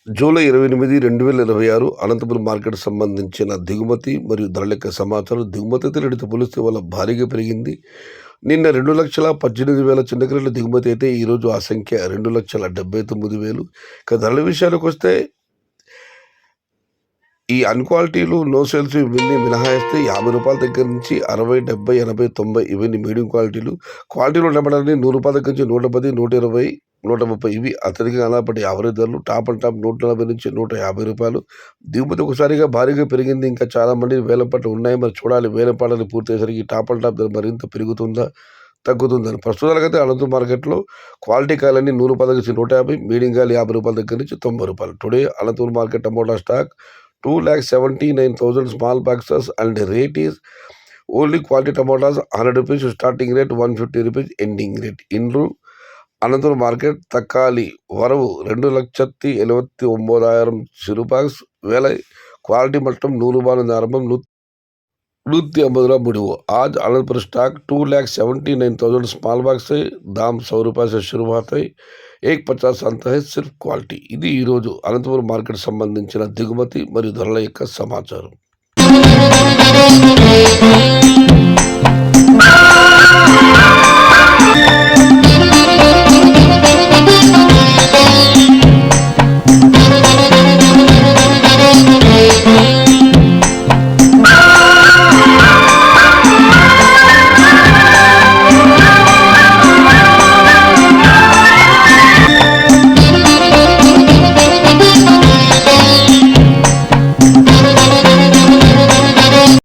July 28, 2026 Anantapuram market సంబంధించిన దిగుమతి మరియు ధరల యొక్క సమాచారం. దిగుమతి రేటుతో పోలిస్తే ఇవాళ భారీగా పెరిగింది. నిన్న 2,18,000 చిన్న క్రేట్ల దిగుమతి అయితే ఈరోజు ఆ సంఖ్య 2,79,000. ఇక ధరల విషయానికొస్తే ఈ అన్‌క్వాలిటీలు, నో సేల్స్ ఇవన్నీ మినహాయిస్తే రూ. 50 దగ్గర నుంచి 60, 70, 80, 90 ఇవన్నీ మీడియం క్వాలిటీలు. క్వాలిటీలో ఉండబడని రూ. 100 దగ్గర నుంచి 110, 120, 130 ఇవి అత్యధికంగా అలాంటి యావరేజ్ ధరలు. టాప్ అండ్ టాప్ రూ. 140 నుంచి రూ. 150. దిగుమతి ఒకసారిగా భారీగా పెరిగింది. ఇంకా చాలా మంది వేలం పాటలు ఉన్నాయి. మరి చూడాలి వేలం పాటలు పూర్తయ్యేసరికి టాప్ అండ్ టాప్ ధర మరింత పెరుగుతుందా, తగ్గుతుందని. ప్రస్తుతానికైతే అనంతపురం మార్కెట్‌లో క్వాలిటీ కాయలన్నీ రూ. 100 నుంచి 150, మీడియం కాయలు రూ. 50 దగ్గర నుంచి రూ. 90. Today Anantapuram market tomato stock 2,79,000 small boxes and rate is only quality tomatoes 100 rupees starting rate, 150 rupees ending rate. ఇండ్రు అనంతపురం మార్కెట్ తక్కాలి వరవు 2,79,000 சிறுபாக்ஸ் விலை क्वालिटी मट्टम 100 ரூபாய் ஆரம்பம் 150 रुपये मुड़ो. आज अनंतपुर स्टॉक 2,79,000 स्मॉल बॉक्स है. दाम 100 रुपये से शुरुआत है. 150 अंत है सिर्फ क्वालिटी. ఇది ఈ రోజు అనంతపురం మార్కెట్ సంబంధించిన దిగుమతి మరియు ధరల యొక్క సమాచారం.